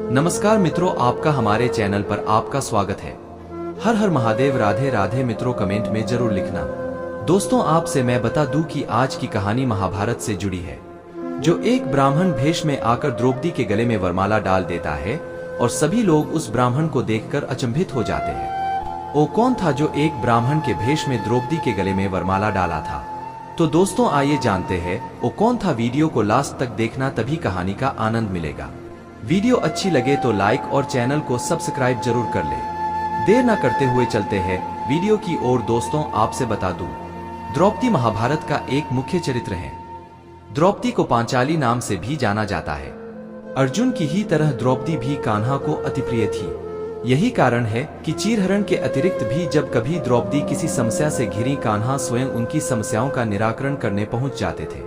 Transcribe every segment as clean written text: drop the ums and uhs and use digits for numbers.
नमस्कार मित्रों, आपका हमारे चैनल पर आपका स्वागत है। हर हर महादेव, राधे राधे। मित्रों कमेंट में जरूर लिखना। दोस्तों आपसे मैं बता दूं कि आज की कहानी महाभारत से जुड़ी है, जो एक ब्राह्मण भेष में आकर द्रौपदी के गले में वरमाला डाल देता है और सभी लोग उस ब्राह्मण को देखकर अचंभित हो जाते हैं। वो कौन था जो एक ब्राह्मण के भेष में द्रौपदी के गले में वरमाला डाला था? तो दोस्तों आइए जानते हैं वो कौन था। वीडियो को लास्ट तक देखना, तभी कहानी का आनंद मिलेगा। वीडियो अच्छी लगे तो लाइक और चैनल को सब्सक्राइब जरूर कर ले। देर न करते हुए चलते हैं वीडियो की ओर। दोस्तों आपसे बता दूं, द्रौपदी महाभारत का एक मुख्य चरित्र है। द्रौपदी को पांचाली नाम से भी जाना जाता है। अर्जुन की ही तरह द्रौपदी भी कान्हा को अति प्रिय थी। यही कारण है कि चीरहरण के अतिरिक्त भी जब कभी द्रौपदी किसी समस्या से घिरी, कान्हा स्वयं उनकी समस्याओं का निराकरण करने पहुंच जाते थे।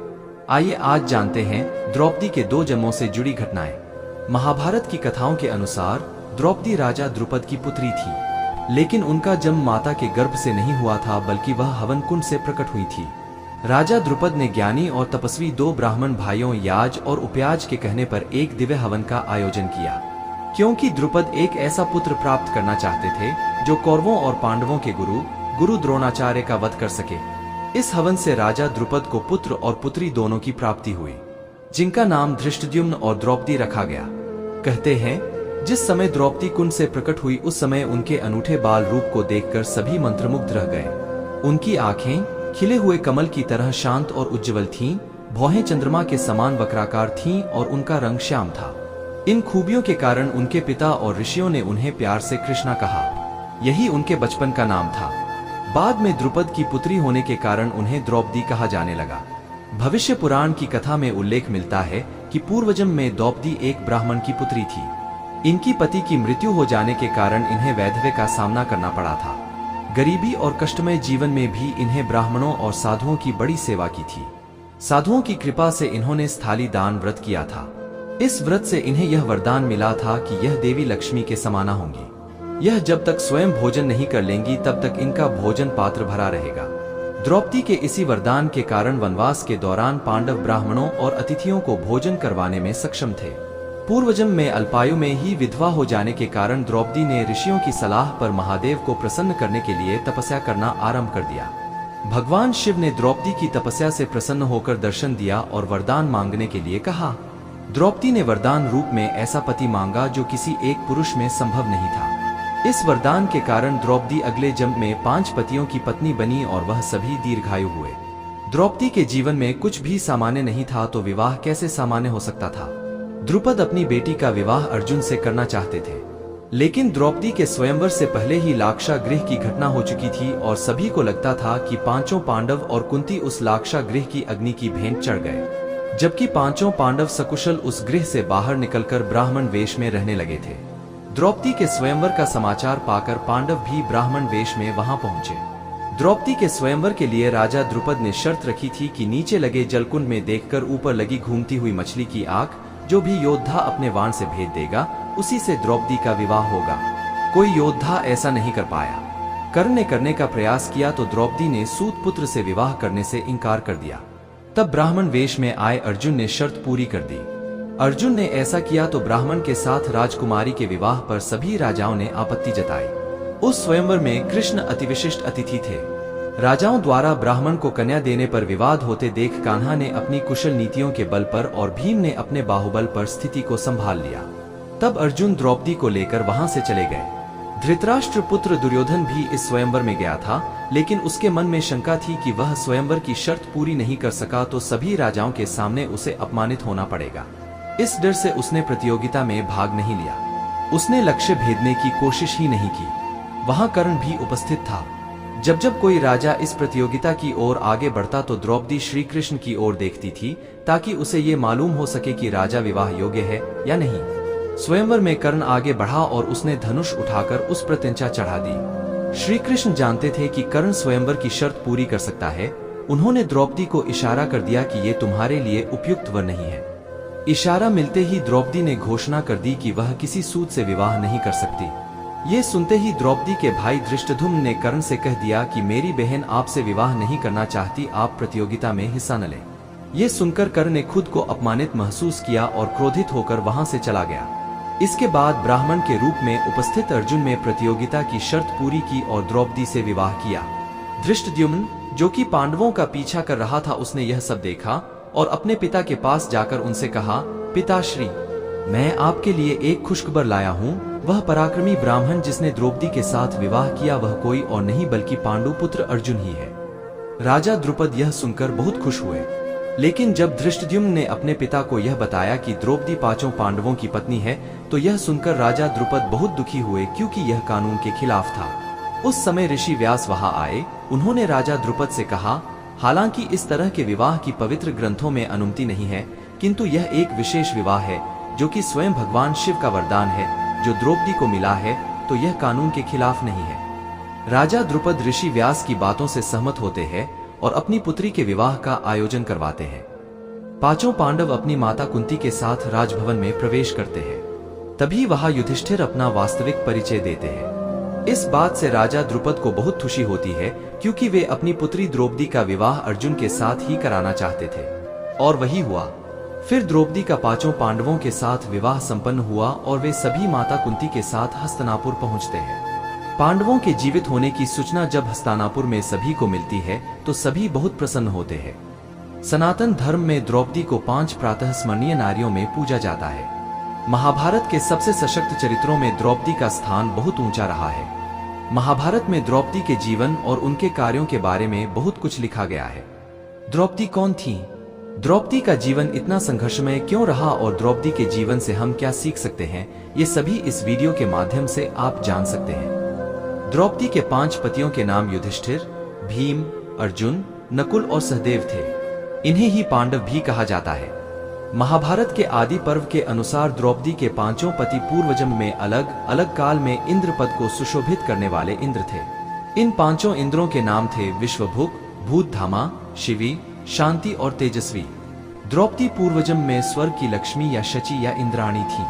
आइए आज जानते हैं द्रौपदी के 2 जन्मों से जुड़ी घटनाएं। महाभारत की कथाओं के अनुसार द्रौपदी राजा द्रुपद की पुत्री थी, लेकिन उनका जन्म माता के गर्भ से नहीं हुआ था, बल्कि वह हवन कुंड से प्रकट हुई थी। राजा द्रुपद ने ज्ञानी और तपस्वी 2 ब्राह्मण भाइयों याज और उपयाज के कहने पर एक दिव्य हवन का आयोजन किया, क्योंकि द्रुपद एक ऐसा पुत्र प्राप्त करना चाहते थे जो कौरवों और पांडवों के गुरु द्रोणाचार्य का वध कर सके। इस हवन से राजा द्रुपद को पुत्र और पुत्री दोनों की प्राप्ति हुई, जिनका नाम धृष्टद्युम्न और द्रौपदी रखा गया। कहते हैं जिस समय द्रौपदी कुंड से प्रकट हुई, उस समय उनके अनूठे बाल रूप को देखकर सभी मंत्रमुग्ध रह गए। उनकी आंखें खिले हुए कमल की तरह शांत और उज्ज्वल थीं, भौहें चंद्रमा के समान वक्राकार थीं और उनका रंग श्याम था। इन खूबियों के कारण उनके पिता और ऋषियों ने उन्हें प्यार से कृष्णा कहा। यही उनके बचपन का नाम था। बाद में द्रुपद की पुत्री होने के कारण उन्हें द्रौपदी कहा जाने लगा। भविष्य पुराण की कथा में उल्लेख मिलता है कि पूर्वजन्म में द्रौपदी एक ब्राह्मण की पुत्री थी। इनकी पति की मृत्यु हो जाने के कारण इन्हें वैधव्य का सामना करना पड़ा था। गरीबी और कष्टमय जीवन में भी इन्हें ब्राह्मणों और साधुओं की बड़ी सेवा की थी। साधुओं की कृपा से इन्होंने स्थाली दान व्रत किया था। इस व्रत से इन्हें यह वरदान मिला था कि यह देवी लक्ष्मी के समाना होंगी। यह जब तक स्वयं भोजन नहीं कर लेंगी तब तक इनका भोजन पात्र भरा रहेगा। द्रौपदी के इसी वरदान के कारण वनवास के दौरान पांडव ब्राह्मणों और अतिथियों को भोजन करवाने में सक्षम थे। पूर्वजन्म में अल्पायु में ही विधवा हो जाने के कारण द्रौपदी ने ऋषियों की सलाह पर महादेव को प्रसन्न करने के लिए तपस्या करना आरंभ कर दिया। भगवान शिव ने द्रौपदी की तपस्या से प्रसन्न होकर दर्शन दिया और वरदान मांगने के लिए कहा। द्रौपदी ने वरदान रूप में ऐसा पति मांगा जो किसी एक पुरुष में संभव नहीं था। इस वरदान के कारण द्रौपदी अगले जन्म में 5 पतियों की पत्नी बनी और वह सभी दीर्घायु हुए। द्रौपदी के जीवन में कुछ भी सामान्य नहीं था, तो विवाह कैसे सामान्य हो सकता था? द्रुपद अपनी बेटी का विवाह अर्जुन से करना चाहते थे, लेकिन द्रौपदी के स्वयंवर से पहले ही लाक्षागृह की घटना हो चुकी थी और सभी को लगता था कि 5 पांडव और कुंती उस लाक्षागृह की अग्नि की भेंट चढ़ गए, जबकि 5 पांडव सकुशल उस गृह से बाहर निकलकर ब्राह्मण वेश में रहने लगे थे। द्रौपदी के स्वयंवर का समाचार पाकर पांडव भी ब्राह्मण वेश में वहां पहुंचे। द्रौपदी के स्वयंवर के लिए राजा द्रुपद ने शर्त रखी थी कि नीचे लगे जलकुंड में देखकर ऊपर लगी घूमती हुई मछली की आंख जो भी योद्धा अपने वाण से भेद देगा, उसी से द्रौपदी का विवाह होगा। कोई योद्धा ऐसा नहीं कर पाया। कर्ण ने करने का प्रयास किया तो द्रौपदी ने सूत पुत्र से विवाह करने से इनकार कर दिया। तब ब्राह्मण वेश में आए अर्जुन ने शर्त पूरी कर दी। अर्जुन ने ऐसा किया तो ब्राह्मण के साथ राजकुमारी के विवाह पर सभी राजाओं ने आपत्ति जताई। उस स्वयंवर में कृष्ण अतिविशिष्ट अतिथि थे। राजाओं द्वारा ब्राह्मण को कन्या देने पर विवाद होते देख कान्हा ने अपनी कुशल नीतियों के बल पर और भीम ने अपने बाहुबल पर स्थिति को संभाल लिया। तब अर्जुन द्रौपदी को लेकर वहां से चले गए। धृतराष्ट्र पुत्र दुर्योधन भी इस स्वयंवर में गया था, लेकिन उसके मन में शंका थी कि वह स्वयंवर की शर्त पूरी नहीं कर सका तो सभी राजाओं के सामने उसे अपमानित होना पड़ेगा। इस डर से उसने प्रतियोगिता में भाग नहीं लिया। उसने लक्ष्य भेदने की कोशिश ही नहीं की। वहां कर्ण भी उपस्थित था। जब जब कोई राजा इस प्रतियोगिता की ओर आगे बढ़ता तो द्रौपदी श्री कृष्ण की ओर देखती थी, ताकि उसे ये मालूम हो सके कि राजा विवाह योग्य है या नहीं। स्वयंवर में कर्ण आगे बढ़ा और उसने धनुष उठाकर उस पर तिनचा चढ़ा दी। श्री कृष्ण जानते थे कि कर्ण स्वयंवर की शर्त पूरी कर सकता है। उन्होंने द्रौपदी को इशारा कर दिया कि ये तुम्हारे लिए उपयुक्त वर नहीं है। इशारा मिलते ही द्रौपदी ने घोषणा कर दी कि वह किसी सूत से विवाह नहीं कर सकती। ये सुनते ही द्रौपदी के भाई धृष्टद्युम्न ने कर्ण से कह दिया कि मेरी बहन आपसे विवाह नहीं करना चाहती, आप प्रतियोगिता में हिस्सा न लें। ये सुनकर कर्ण ने खुद को अपमानित महसूस किया और क्रोधित होकर वहां से चला गया। इसके बाद ब्राह्मण के रूप में उपस्थित अर्जुन ने प्रतियोगिता की शर्त पूरी की और द्रौपदी से विवाह किया। धृष्टद्युम्न, जो कि पांडवों का पीछा कर रहा था, उसने यह सब देखा और अपने पिता के पास जाकर उनसे कहा, पिताश्री, मैं आपके लिए एक खुशखबर लाया हूँ। वह पराक्रमी ब्राह्मण जिसने द्रौपदी के साथ विवाह किया वह कोई और नहीं बल्कि पांडुपुत्र अर्जुन ही है। राजा द्रुपद यह सुनकर बहुत खुश हुए, लेकिन जब धृष्टद्युम्न ने अपने पिता को यह बताया कि द्रौपदी पांचों पांडवों की पत्नी है, तो यह सुनकर राजा द्रुपद बहुत दुखी हुए, क्योंकि यह कानून के खिलाफ था। उस समय ऋषि व्यास वहां आए। उन्होंने राजा द्रुपद से कहा, हालांकि इस तरह के विवाह की पवित्र ग्रंथों में अनुमति नहीं है, किंतु यह एक विशेष विवाह है जो कि स्वयं भगवान शिव का वरदान है, जो द्रौपदी को मिला है, तो यह कानून के खिलाफ नहीं है। राजा द्रुपद ऋषि व्यास की बातों से सहमत होते हैं और अपनी पुत्री के विवाह का आयोजन करवाते हैं। पांचों पांडव अपनी माता कुंती के साथ राजभवन में प्रवेश करते हैं। तभी वहां युधिष्ठिर अपना वास्तविक परिचय देते हैं। इस बात से राजा द्रुपद को बहुत खुशी होती है, क्योंकि वे अपनी पुत्री द्रौपदी का विवाह अर्जुन के साथ ही कराना चाहते थे, और वही हुआ। फिर द्रौपदी का पांचों पांडवों के साथ विवाह संपन्न हुआ और वे सभी माता कुंती के साथ हस्तिनापुर पहुंचते हैं। पांडवों के जीवित होने की सूचना जब हस्तिनापुर में सभी को मिलती है तो सभी बहुत प्रसन्न होते हैं। सनातन धर्म में द्रौपदी को 5 प्रातः स्मरणीय नारियों में पूजा जाता है। महाभारत के सबसे सशक्त चरित्रों में द्रौपदी का स्थान बहुत ऊंचा रहा है। महाभारत में द्रौपदी के जीवन और उनके कार्यों के बारे में बहुत कुछ लिखा गया है। द्रौपदी कौन थी? द्रौपदी का जीवन इतना संघर्षमय क्यों रहा और द्रौपदी के जीवन से हम क्या सीख सकते हैं, ये सभी इस वीडियो के माध्यम से आप जान सकते हैं। द्रौपदी के 5 पतियों के नाम युधिष्ठिर, भीम, अर्जुन, नकुल और सहदेव थे। इन्हें ही पांडव भी कहा जाता है। महाभारत के आदि पर्व के अनुसार द्रौपदी के 5 पति पूर्वजन्म में अलग अलग काल में इंद्र पद को सुशोभित करने वाले इंद्र थे। इन 5 इंद्रों के नाम थे विश्वभुक, भूतधामा, शिवी, शांति और तेजस्वी। द्रौपदी पूर्वजन्म में स्वर्ग की लक्ष्मी या शची या इंद्राणी थी।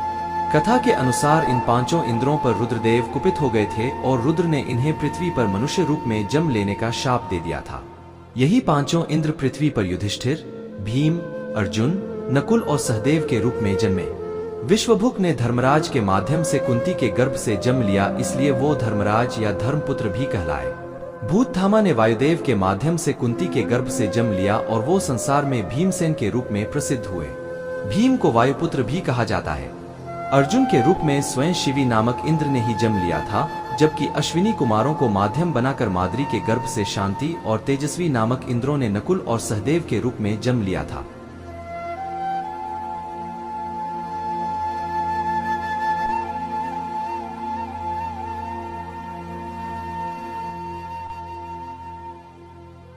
कथा के अनुसार इन 5 इंद्रों पर रुद्रदेव कुपित हो गए थे और रुद्र ने इन्हें पृथ्वी पर मनुष्य रूप में जन्म लेने का शाप दे दिया था। यही 5 इंद्र पृथ्वी पर युधिष्ठिर, भीम, अर्जुन, नकुल और सहदेव के रूप में जन्मे। विश्वभुक ने धर्मराज के माध्यम से कुंती के गर्भ से जन्म लिया, इसलिए वो धर्मराज या धर्मपुत्र भी कहलाए। भूतधामा ने वायुदेव के माध्यम से कुंती के गर्भ से जन्म लिया और वो संसार में भीमसेन के रूप में प्रसिद्ध हुए। भीम को वायुपुत्र भी कहा जाता है। अर्जुन के रूप में स्वयं शिवी नामक इंद्र ने ही जन्म लिया था, जबकि अश्विनी कुमारों को माध्यम बनाकर माद्री के गर्भ से शांति और तेजस्वी नामक इंद्रों ने नकुल और सहदेव के रूप में जन्म लिया था।